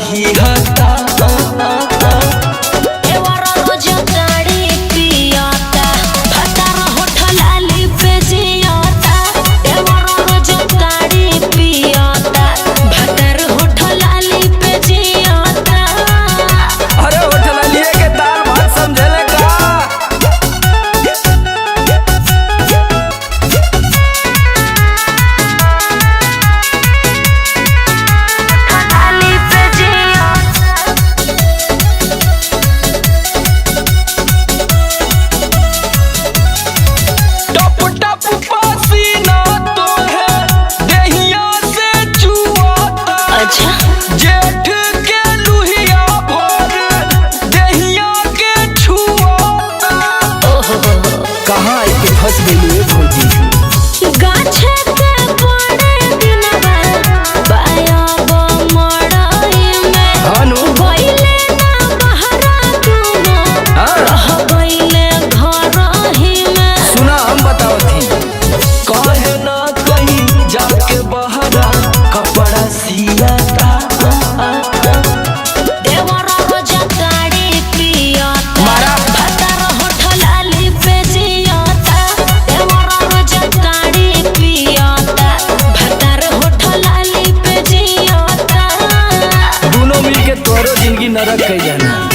ही हता जेठ के लुहिया भर दहिया के छुआता। कहाँ आके फंस गई भौजी गाछे के बड़े दिनवा बायाब मड़ई में गइले ना बहरा दुनो रह गइले घर ही में। सुना हम बतावत ही कहे ना कहीं जाके बहरा कपड़ा सियाता तोरो जिंदगी नरक कई जाना।